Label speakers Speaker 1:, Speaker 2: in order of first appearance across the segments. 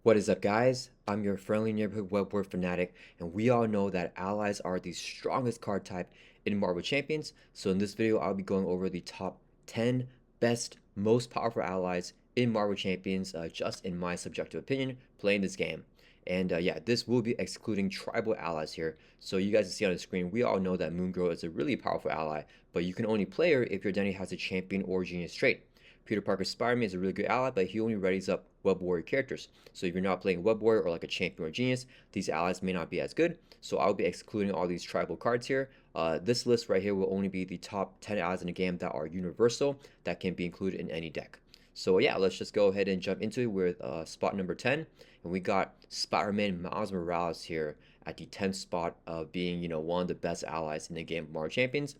Speaker 1: What is up, guys? I'm your friendly neighborhood web war fanatic, and we all know that allies are the strongest card type in Marvel Champions. So in this video, I'll be going over the top 10 best, most powerful allies in Marvel Champions, just in my subjective opinion, playing this game. And yeah, this will be excluding tribal allies here. So you guys can see on the screen, we all know that Moon Girl is a really powerful ally, but you can only play her if your identity has a champion or genius trait. Peter Parker Spider-Man is a really good ally, but he only readies up Web Warrior characters. So if you're not playing Web Warrior or like a champion or genius, these allies may not be as good. So I'll be excluding all these tribal cards here. This list right here will only be the top 10 allies in the game that are universal, that can be included in any deck. So yeah, let's just go ahead and jump into it with spot number 10. And we got Spider-Man Miles Morales here at the 10th spot of being, one of the best allies in the game of Marvel Champions.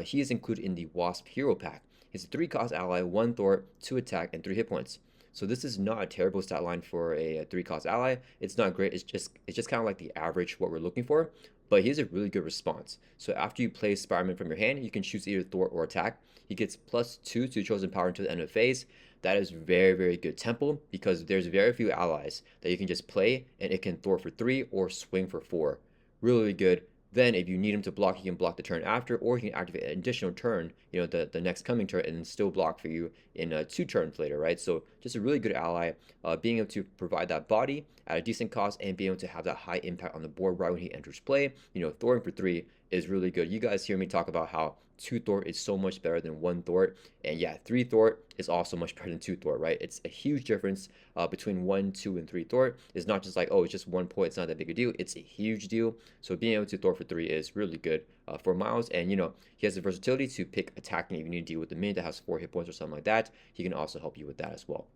Speaker 1: He is included in the Wasp Hero Pack. He's a 3-cost ally, 1 thwart, 2 attack, and 3 hit points. So this is not a terrible stat line for a 3-cost ally. It's not great. It's just kind of like the average what we're looking for. But he has a really good response. So after you play Spider-Man from your hand, you can choose either thwart or attack. He gets +2 to chosen power until the end of phase. That is very, very good tempo because there's very few allies that you can just play and it can thwart for 3 or swing for 4. Really, really good. Then if you need him to block, he can block the turn after, or he can activate an additional turn, the next coming turn, and then still block for you in 2 turns later, right? So just a really good ally, being able to provide that body at a decent cost and being able to have that high impact on the board right when he enters play. Thwarting for 3 is really good. You guys hear me talk about how 2 thwart is so much better than 1 thwart, and yeah, 3 thwart is also much better than 2 thwart, right? It's a huge difference between 1, 2, and 3 thwart. It's not just like, oh, it's just 1 point, it's not that big a deal. It's a huge deal. So being able to thwart for 3 is really good for Miles, and he has the versatility to pick attacking if you need to deal with the minion that has 4 hit points or something like that. He can also help you with that as well.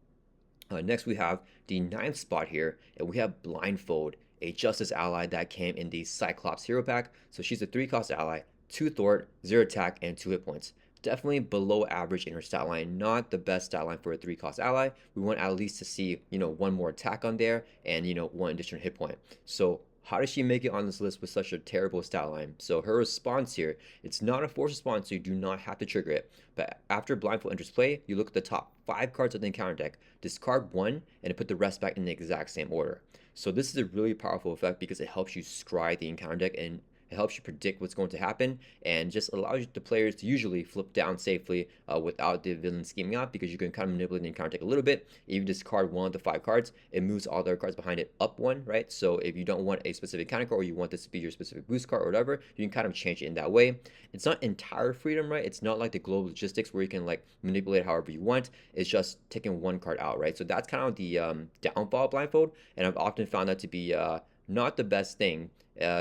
Speaker 1: Next, we have the 9th spot here, and we have Blindfold, a Justice ally that came in the Cyclops Hero Pack. So she's a 3-cost ally, 2 thwart, 0 attack, and 2 hit points. Definitely below average in her stat line. Not the best stat line for a 3-cost ally. We want at least to see, 1 more attack on there and, 1 additional hit point. So how does she make it on this list with such a terrible stat line? So her response here, it's not a forced response, so you do not have to trigger it. But after Blindfold enters play, you look at the top 5 cards of the encounter deck, discard 1, and put the rest back in the exact same order. So this is a really powerful effect because it helps you scry the encounter deck and it helps you predict what's going to happen and just allows the players to usually flip down safely without the villain scheming out, because you can kind of manipulate the encounter deck a little bit. If you discard one of the 5 cards, it moves all the other cards behind it up 1, right? So if you don't want a specific counter card or you want this to be your specific boost card or whatever, you can kind of change it in that way. It's not entire freedom, right? It's not like the global logistics where you can like manipulate however you want. It's just taking 1 card out, right? So that's kind of the downfall of Blindfold, and I've often found that to be not the best thing.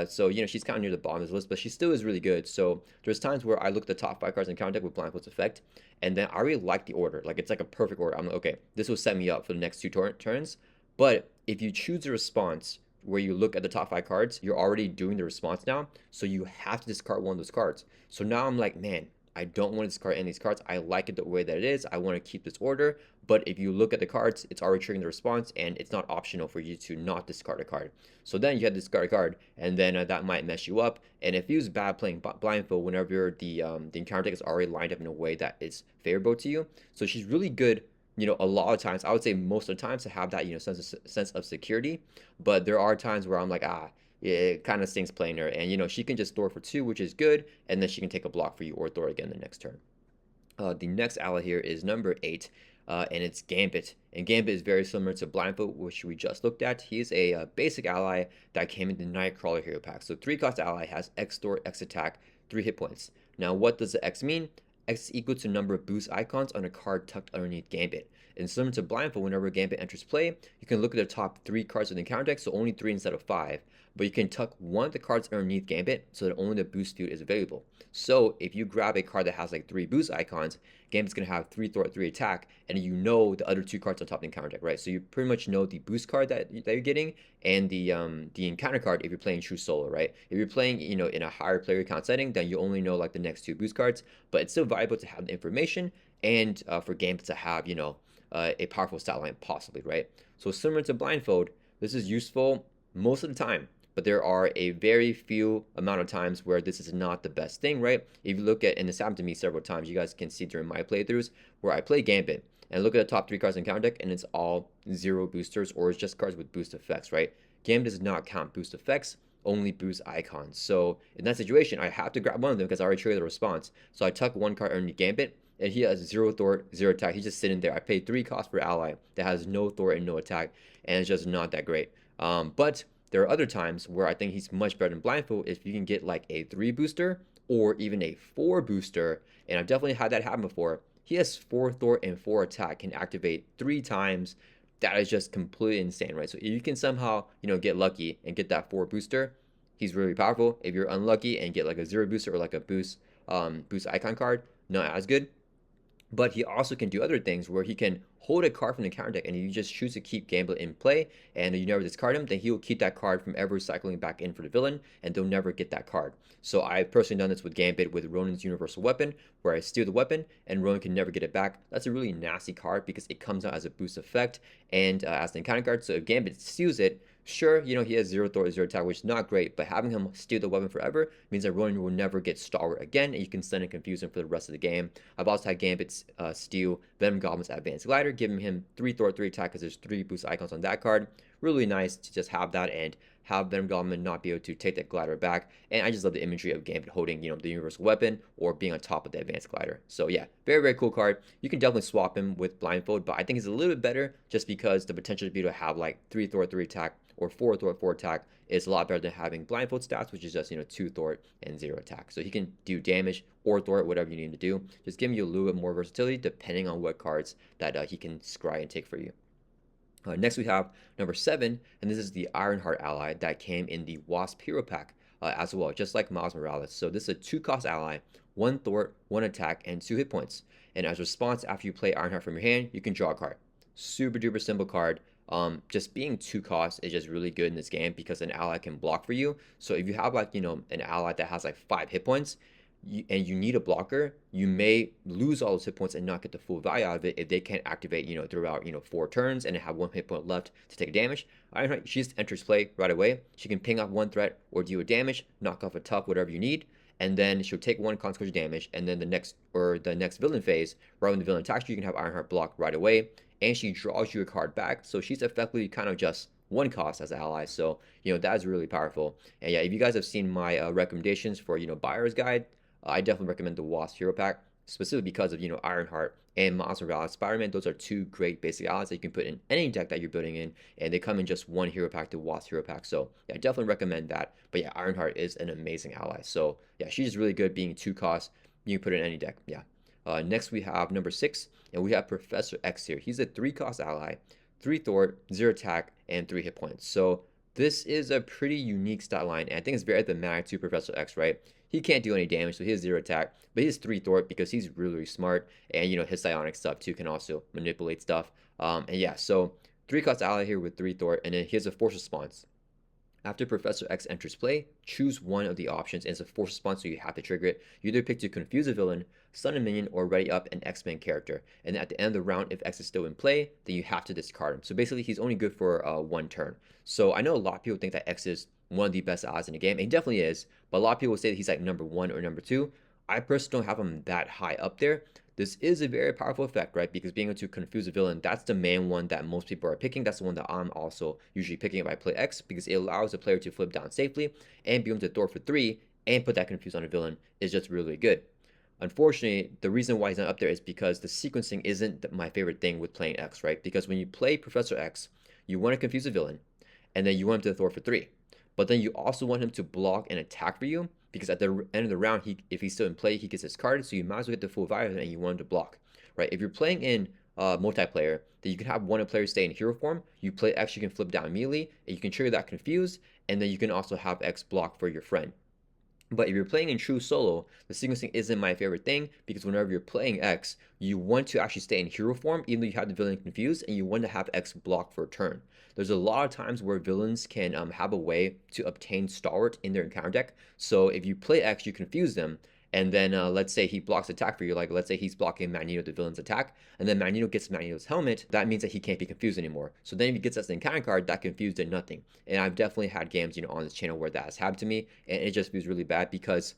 Speaker 1: So she's kind of near the bottom of the list, but she still is really good. So there's times where I look at the top 5 cards in counter deck with Blindfold's effect, and then I really like the order. Like, it's like a perfect order. I'm like, okay, this will set me up for the next 2 turns. But if you choose a response where you look at the top 5 cards, you're already doing the response now, so you have to discard one of those cards. So now I'm like, man, I don't want to discard any of these cards. I like it the way that it is. I want to keep this order. But if you look at the cards, it's already triggering the response, and it's not optional for you to not discard a card. So then you have to discard a card, and then that might mess you up. And it feels bad playing Blindfold whenever the encounter deck is already lined up in a way that is favorable to you. So she's really good, a lot of times. I would say most of the times to have that, sense of security. But there are times where I'm like, it kind of stings playing her, and she can just thwart for 2, which is good, and then she can take a block for you or thwart again the next turn. The next ally here is number 8, and it's Gambit. And Gambit is very similar to Blindfold, which we just looked at. He is a basic ally that came in the Nightcrawler Hero Pack. So 3-cost ally, has X thwart, X attack, 3 hit points. Now what does the X mean? X is equal to number of boost icons on a card tucked underneath Gambit. And similar to Blindfold, whenever Gambit enters play, you can look at the top 3 cards of the encounter deck, so only 3 instead of 5. But you can tuck one of the cards underneath Gambit so that only the boost field is available. So if you grab a card that has like 3 boost icons, Gambit's going to have 3 thwart, 3 attack, and the other 2 cards on top of the encounter deck, right? So you pretty much know the boost card that you're getting and the encounter card if you're playing true solo, right? If you're playing, in a higher player count setting, then you only know like the next 2 boost cards, but it's still valuable to have the information and for Gambit to have, a powerful stat line possibly, right? So similar to Blindfold, this is useful most of the time, but there are a very few amount of times where this is not the best thing, right? If you look at, and this happened to me several times, you guys can see during my playthroughs where I play Gambit, And look at the top 3 cards in counter deck, and it's all 0 boosters, or it's just cards with boost effects, right? Gambit does not count boost effects, only boost icons. So in that situation, I have to grab one of them because I already triggered the response. So I tuck one card underneath Gambit, and he has 0 thwart, 0 attack. He's just sitting there. I paid 3 costs for ally that has no thwart and no attack, and it's just not that great. But there are other times where I think he's much better than Blindfold if you can get like a 3 booster or even a 4 booster, and I've definitely had that happen before. He has 4 thwart and 4 attack, can activate 3 times. That is just completely insane, right? So if you can somehow, get lucky and get that 4 booster, he's really powerful. If you're unlucky and get like a 0 booster or like a boost icon card, not as good. But he also can do other things where he can hold a card from the counter deck, and you just choose to keep Gambit in play, and you never discard him, then he'll keep that card from ever cycling back in for the villain, and they'll never get that card. So I've personally done this with Gambit with Ronin's Universal Weapon, where I steal the weapon, and Ronin can never get it back. That's a really nasty card because it comes out as a boost effect and as an encounter card. So if Gambit steals it, sure, he has 0 thwart, 0 attack, which is not great, but having him steal the weapon forever means that Ronin will never get Stalwart again, and you can stun and confuse him for the rest of the game. I've also had Gambit steal Venom Goblin's Advanced Glider, giving him 3 thwart, 3 attack because there's 3 boost icons on that card. Really nice to just have that and have Venom Goblin not be able to take that glider back. And I just love the imagery of Gambit holding, the universal weapon or being on top of the advanced glider. So yeah, very, very cool card. You can definitely swap him with Blindfold, but I think he's a little bit better just because the potential to be able to have like 3 thwart, 3 attack or 4 thwart, 4 attack is a lot better than having Blindfold stats, which is just, 2 thwart and 0 attack. So he can do damage or thwart, whatever you need him to do. Just giving you a little bit more versatility depending on what cards that he can scry and take for you. Next we have number 7, and this is the Ironheart ally that came in the Wasp Hero Pack as well, just like Miles Morales. So this is a 2-cost ally, 1 thwart, 1 attack, and 2 hit points. And as a response, after you play Ironheart from your hand, you can draw a card. Super duper simple card. Just being 2 costs is just really good in this game because an ally can block for you. So if you have like, an ally that has like 5 hit points, and you need a blocker, you may lose all those hit points and not get the full value out of it if they can't activate, throughout, 4 turns and have 1 hit point left to take damage. Ironheart, she just enters play right away. She can ping off 1 threat or deal damage, knock off a tough, whatever you need, and then she'll take 1 consequential damage, and then the next villain phase, right when the villain attacks you, you can have Ironheart block right away, and she draws you a card back, so she's effectively kind of just 1 cost as an ally. So that is really powerful. And yeah, if you guys have seen my recommendations for buyer's guide, I definitely recommend the Wasp Hero Pack, specifically because of Ironheart and Miles Morales Spider-Man. Those are 2 great basic allies that you can put in any deck that you're building in, and they come in just 1 hero pack, the Wasp Hero Pack. So yeah, I definitely recommend that. But yeah, Ironheart is an amazing ally. So yeah, she's really good being 2 costs. You can put it in any deck. Yeah. Next we have number 6, and we have Professor X here. He's a 3-cost ally, 3 thwart, 0 attack, and 3 hit points. So this is a pretty unique stat line, and I think it's very thematic to Professor X, right? He can't do any damage, so he has 0 attack, but he has 3 thwart because he's really, really smart, and his psionic stuff too can also manipulate stuff. And yeah, so 3-cost ally here with 3 thwart, and then he has a force response. After Professor X enters play, choose one of the options, and it's a force response, so you have to trigger it. You either pick to confuse a villain, stun a minion, or ready up an X-Men character. And at the end of the round, if X is still in play, then you have to discard him. So basically, he's only good for 1 turn. So I know a lot of people think that X is one of the best allies in the game, and he definitely is, but a lot of people say that he's like number 1 or number 2. I personally don't have him that high up there. This is a very powerful effect, right? Because being able to confuse a villain, that's the main one that most people are picking. That's the one that I'm also usually picking if I play X, because it allows the player to flip down safely and be able to thwart for 3 and put that confuse on a villain is just really good. Unfortunately, the reason why he's not up there is because the sequencing isn't my favorite thing with playing X, right? Because when you play Professor X, you want to confuse a villain, and then you want him to thwart for 3. But then you also want him to block and attack for you, because at the end of the round, if he's still in play, he gets his card, so you might as well get the full value and you want him to block, right? If you're playing in multiplayer, then you can have one player stay in hero form, you play X, you can flip down immediately, and you can trigger that confuse, and then you can also have X block for your friend. But if you're playing in true solo, the sequencing isn't my favorite thing, because whenever you're playing X, you want to actually stay in hero form, even though you have the villain confused, and you want to have X block for a turn. There's a lot of times where villains can have a way to obtain Stalwart in their encounter deck. So if you play X, you confuse them, and then let's say he blocks attack for you, like let's say he's blocking Magneto, the villain's attack, and then Magneto gets Magneto's helmet, that means that he can't be confused anymore. So then if he gets us an encounter card, that confused did nothing. And I've definitely had games, on this channel where that has happened to me, and it just feels really bad because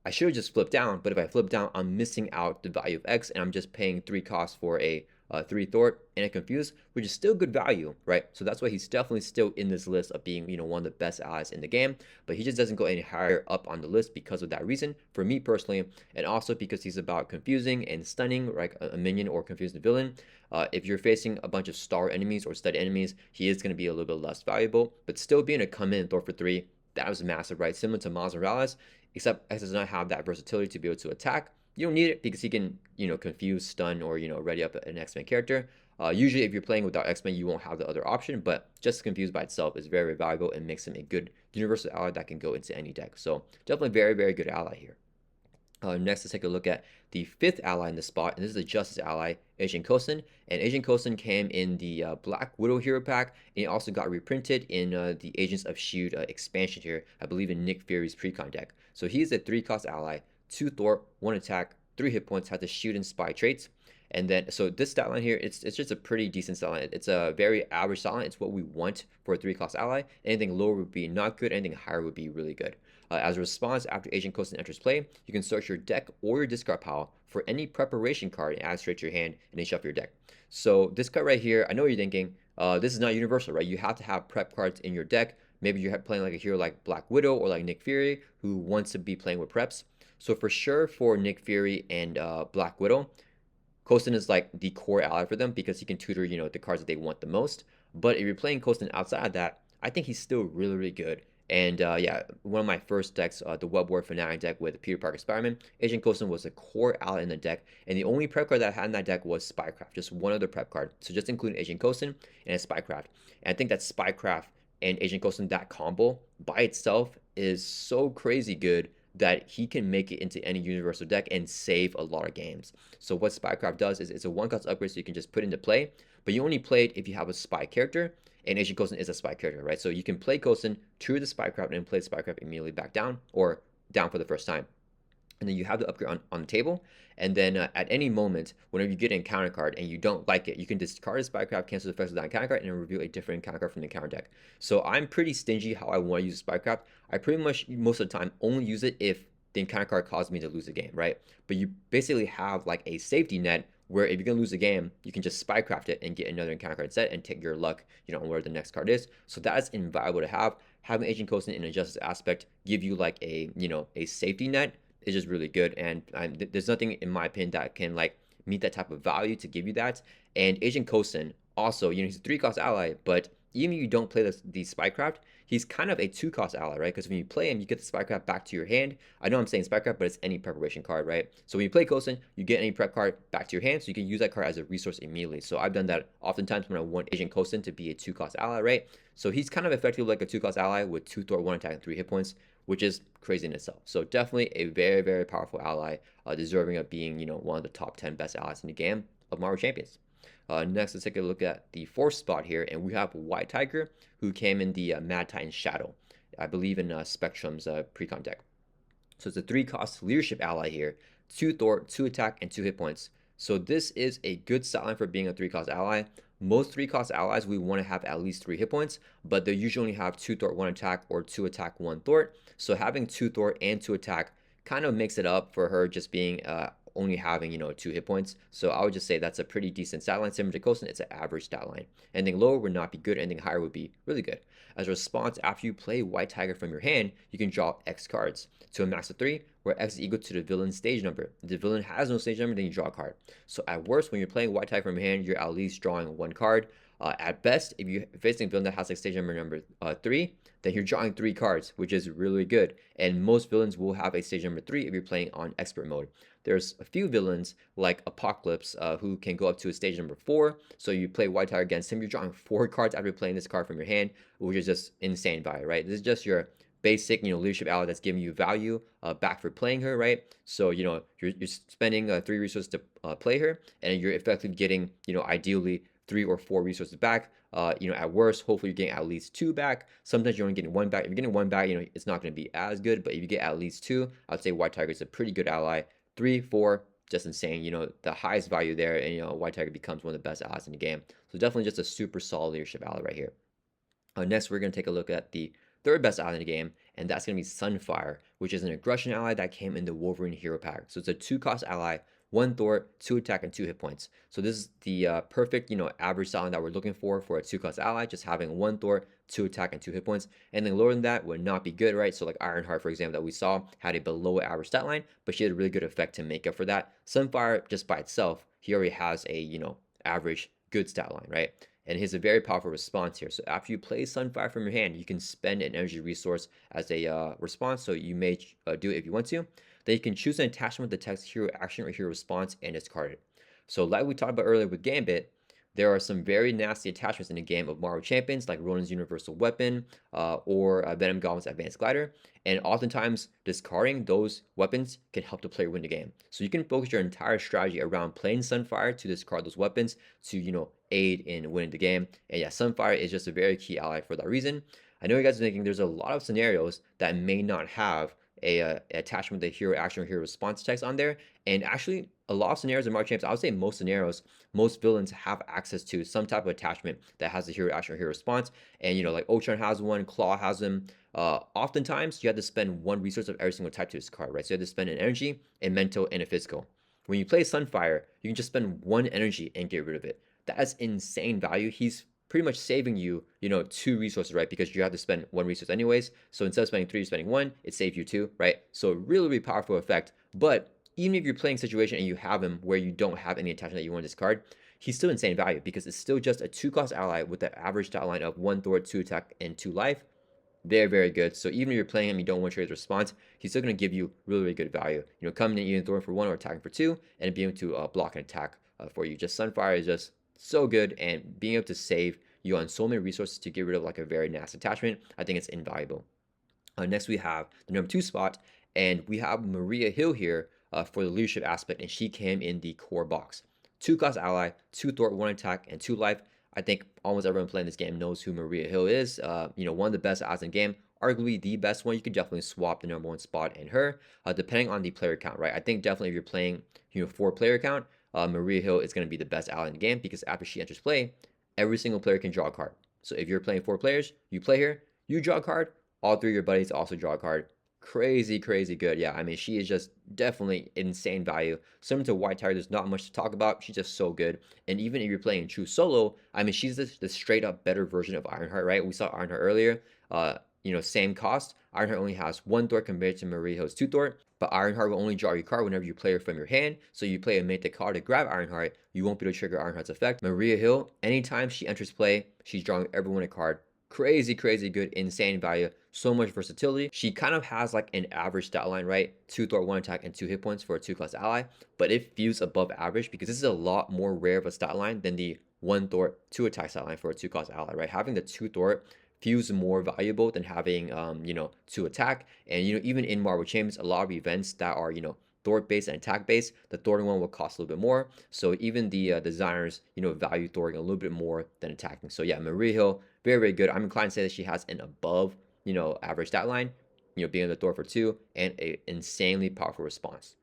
Speaker 1: I should have just flipped down, but if I flip down, I'm missing out the value of X, and I'm just paying 3 costs for a 3 Thor, and a Confuse, which is still good value, right? So that's why he's definitely still in this list of being, one of the best allies in the game, but he just doesn't go any higher up on the list because of that reason, for me personally, and also because he's about confusing and stunning, like a minion or confusing the villain. If you're facing a bunch of star enemies or stud enemies, he is going to be a little bit less valuable, but still being a come in Thor for 3, that was massive, right? Similar to Miles Morales, except X does not have that versatility to be able to attack. You don't need it because he can, confuse, stun, or, ready up an X-Men character. Usually, if you're playing without X-Men, you won't have the other option, but just Confused by itself is very, very valuable and makes him a good universal ally that can go into any deck. So definitely very, very good ally here. Next, let's take a look at the 5th ally in the spot, and this is the Justice ally, Agent Coulson. And Agent Coulson came in the Black Widow hero pack, and he also got reprinted in the Agents of S.H.I.E.L.D. Expansion here, I believe in Nick Fury's precon deck. So he's a 3-cost ally, 2 Thor, 1 attack, 3 hit points, has the shield and spy traits. And then, so this stat line here, it's just a pretty decent stat line. It's a very average stat line. It's what we want for a 3-cost ally. Anything lower would be not good. Anything higher would be really good. As a response, after Agent Coulson enters play, you can search your deck or your discard pile for any preparation card and add straight to your hand and then shuffle your deck. So this card right here, I know what you're thinking, this is not universal, right? You have to have prep cards in your deck. Maybe you're playing like a hero like Black Widow or like Nick Fury who wants to be playing with preps. So for sure for Nick Fury and Black Widow, Coulson is like the core ally for them because he can tutor, the cards that they want the most. But if you're playing Coulson outside of that, I think he's still really, really good. And yeah, one of my first decks, the Web War Fanatic deck with Peter Parker Spider-Man, Agent Coulson was a core ally in the deck. And the only prep card that I had in that deck was Spycraft, just one other prep card. So just including Agent Coulson and Spycraft. And I think that Spycraft and Agent Coulson, that combo by itself is so crazy good that he can make it into any universal deck and save a lot of games. So what Spycraft does is it's a 1-cost upgrade, so you can just put into play, but you only play it if you have a spy character, and Agent Coulson is a spy character, right? So you can play Coulson, true the Spycraft, and play Spycraft immediately back down, or down for the first time. And then you have the upgrade on the table, and then at any moment, whenever you get an encounter card and you don't like it, you can discard a Spycraft, cancel the effects of that encounter card, and then reveal a different encounter card from the encounter deck. So I'm pretty stingy how I want to use Spycraft. I pretty much, most of the time, only use it if the encounter card caused me to lose a game, right? But you basically have like a safety net where if you're gonna lose a game, you can just Spycraft it and get another encounter card set and take your luck, on where the next card is. So that's invaluable to have. Having Agent Coulson in a justice aspect give you like a, a safety net is just really good. And there's nothing in my opinion that can like meet that type of value to give you that. And Agent Coulson also, he's a 3-cost ally, but even if you don't play the Spycraft, he's kind of a 2-cost ally, right? Because when you play him, you get the Spycraft back to your hand. I know I'm saying Spycraft, but it's any preparation card, right? So when you play Coulson, you get any prep card back to your hand, so you can use that card as a resource immediately. So I've done that oftentimes when I want Agent Coulson to be a 2-cost ally, right? So he's kind of effectively like a 2-cost ally with 2 Thor, 1 attack, and 3 hit points, which is crazy in itself. So definitely a very, very powerful ally, deserving of being, one of the top 10 best allies in the game of Marvel Champions. Next, let's take a look at the 4th spot here, and we have White Tiger, who came in the Mad Titan Shadow, I believe in Spectrum's precon deck. So it's a 3-cost leadership ally here, 2 Thor, 2 attack, and 2 hit points. So this is a good stat line for being a 3-cost ally. Most 3-cost allies, we want to have at least 3 hit points, but they usually only have 2 Thor, 1 attack, or 2 attack, 1 Thor. So having 2 Thor and 2 attack kind of makes it up for her just being only having 2 hit points. So I would just say that's a pretty decent stat line. Similar to Coulson, it's an average stat line. Anything lower would not be good. Anything higher would be really good. As a response, after you play White Tiger from your hand, you can draw X cards to a max of 3, where X is equal to the villain's stage number. If the villain has no stage number, then you draw a card. So at worst, when you're playing White Tiger from your hand, you're at least drawing 1 card. At best, if you're facing a villain that has like stage number 3, then you're drawing 3 cards, which is really good. And most villains will have a stage number 3 if you're playing on expert mode. There's a few villains like Apocalypse who can go up to a stage number 4. So you play White Tiger against him, you're drawing 4 cards after playing this card from your hand, which is just insane value, right? This is just your basic, leadership ally that's giving you value back for playing her, right? So, you're spending 3 resources to play her, and you're effectively getting, ideally 3 or 4 resources back. At worst, hopefully you're getting at least 2 back. Sometimes you're only getting 1 back. If you're getting 1 back, it's not going to be as good, but if you get at least 2, I'd say White Tiger is a pretty good ally. 3, 4, just insane. The highest value there, and White Tiger becomes one of the best allies in the game. So definitely just a super solid leadership ally right here. Next, we're going to take a look at the 3rd best ally in the game, and that's going to be Sunfire, which is an aggression ally that came in the Wolverine hero pack. So it's a 2-cost ally 1 thwart, 2 attack, and 2 hit points. So this is the perfect, average styling that we're looking for a 2-cost ally, just having 1 thwart, 2 attack, and 2 hit points. Anything lower than that would not be good, right? So like Ironheart, for example, that we saw had a below average stat line, but she had a really good effect to make up for that. Sunfire, just by itself, he already has a, average good stat line, right? And he has a very powerful response here. So after you play Sunfire from your hand, you can spend an energy resource as a response. So you may do it if you want to. Then you can choose an attachment that detects hero action or hero response and discard it. So like we talked about earlier with Gambit, there are some very nasty attachments in the game of Marvel Champions, like Ronin's Universal Weapon or Venom Goblin's Advanced Glider. And oftentimes, discarding those weapons can help the player win the game. So you can focus your entire strategy around playing Sunfire to discard those weapons to, aid in winning the game. And yeah, Sunfire is just a very key ally for that reason. I know you guys are thinking there's a lot of scenarios that may not have a attachment with the hero action or hero response text on there. And actually, a lot of scenarios in Marvel Champs, I would say most scenarios, most villains have access to some type of attachment that has the hero action or hero response. And like Ultron has one, Claw has them. Oftentimes, you have to spend one resource of every single type to discard, right? So you have to spend an energy, a mental, and a physical. When you play Sunfire, you can just spend one energy and get rid of it. That is insane value. He's pretty much saving you, 2 resources, right? Because you have to spend 1 resource anyways. So instead of spending 3, you're spending 1, it saves you 2, right? So really, really powerful effect. But even if you're playing a situation and you have him where you don't have any attachment that you want to discard, he's still insane value because it's still just a 2-cost ally with the average stat line of 1 thwart, 2 attack, and 2 life. Very, very good. So even if you're playing him, you don't want to trade his response, he's still going to give you really, really good value. Coming in either throwing for 1 or attacking for 2, and being able to block and attack for you. Just Sunfire is just so good, and being able to save you on so many resources to get rid of like a very nasty attachment, I think it's invaluable. Next, we have the number 2 spot, and we have Maria Hill here for the leadership aspect, and she came in the core box. 2-cost ally, 2 thwart, 1 attack, and 2 life. I think almost everyone playing this game knows who Maria Hill is. One of the best odds in the game, arguably the best one. You could definitely swap the number 1 spot in her, depending on the player count, right? I think definitely if you're playing, 4-player count, Maria Hill is going to be the best ally in the game because after she enters play, every single player can draw a card. So if you're playing 4 players, you play her, you draw a card, all 3 of your buddies also draw a card. Crazy, crazy good. Yeah, I mean, she is just definitely insane value. Similar to White Tiger, there's not much to talk about. She's just so good. And even if you're playing true solo, I mean, she's the straight up better version of Ironheart, right? We saw Ironheart earlier. Same cost. Ironheart only has 1 thwart compared to Maria Hill's 2 thwart. But Ironheart will only draw your card whenever you play her from your hand. So you play a mythic card to grab Ironheart, you won't be able to trigger Ironheart's effect. Maria Hill, anytime she enters play, she's drawing everyone a card. Crazy, crazy good, insane value. So much versatility. She kind of has like an average stat line, right? 2 thwart, 1 attack, and 2 hit points for a 2-class ally. But it feels above average because this is a lot more rare of a stat line than the 1 thwart, 2 attack stat line for a 2-class ally, right? Having the 2 thwart feels more valuable than having 2 attack. And even in Marvel Champions, a lot of events that are thwart based and attack based, the thwarting one will cost a little bit more. So even the designers value thwarting a little bit more than attacking. So yeah, Maria Hill, very, very good. I'm inclined to say that she has an above average stat line, being able to thwart for 2 and a insanely powerful response.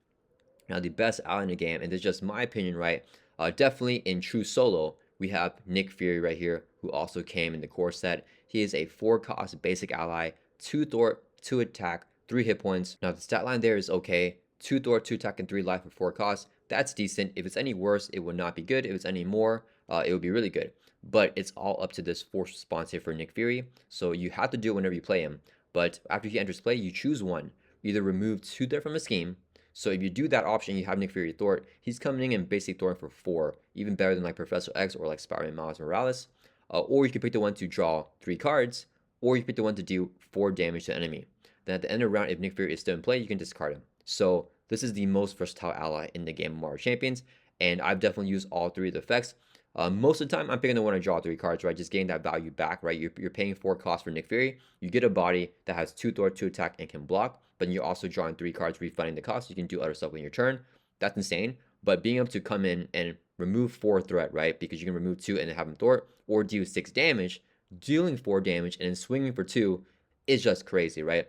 Speaker 1: Now the best ally in the game, and this is just my opinion, right? Definitely in true solo, we have Nick Fury right here, who also came in the core set. He is a 4-cost basic ally, 2 thwart, 2 attack, 3 hit points. Now the stat line there is okay. 2 thwart, 2 attack, and 3 life for 4 costs. That's decent. If it's any worse, it would not be good. If it's any more, it would be really good. But it's all up to this force response here for Nick Fury. So you have to do it whenever you play him. But after he enters play, you choose one. Either remove 2 there from a scheme. So if you do that option, you have Nick Fury thwart. He's coming in and basically thwarting for 4. Even better than like Professor X or like Spider-Man Miles Morales. Or you can pick the one to draw 3 cards. Or you can pick the one to do 4 damage to enemy. Then at the end of the round, if Nick Fury is still in play, you can discard him. So this is the most versatile ally in the game of Marvel Champions, and I've definitely used all 3 of the effects. Most of the time, I'm picking the one to draw 3 cards, right? Just getting that value back, right? You're paying 4 costs for Nick Fury. You get a body that has 2 thwart, 2 attack, and can block, but you're also drawing 3 cards, refunding the cost. You can do other stuff in your turn. That's insane. But being able to come in and remove 4 threat, right? Because you can remove 2 and then have him thwart, or do 6 damage, dealing 4 damage, and then swinging for 2 is just crazy, right?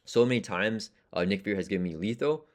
Speaker 1: So many times, Nick Fury has given me lethal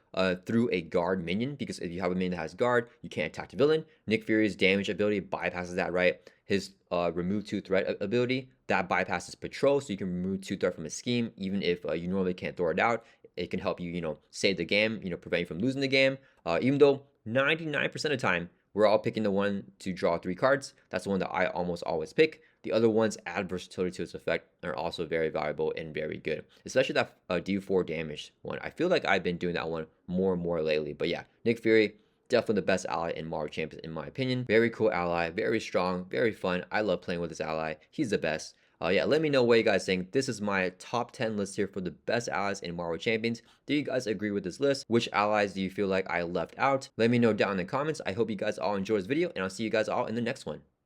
Speaker 1: through a guard minion, because if you have a minion that has guard, you can't attack the villain. Nick Fury's damage ability bypasses that, right? His remove 2 threat ability, that bypasses patrol, so you can remove 2 threat from a scheme, even if you normally can't throw it out. It can help you, save the game, prevent you from losing the game. Even though 99% of the time, we're all picking the one to draw 3 cards. That's the one that I almost always pick. The other ones add versatility to its effect and are also very valuable and very good, especially that D4 damage one. I feel like I've been doing that one more and more lately. But yeah, Nick Fury, definitely the best ally in Marvel Champions in my opinion. Very cool ally, very strong, very fun. I love playing with this ally. He's the best. Yeah, let me know what you guys think. This is my top 10 list here for the best allies in Marvel Champions. Do you guys agree with this list? Which allies do you feel like I left out? Let me know down in the comments. I hope you guys all enjoyed this video, and I'll see you guys all in the next one.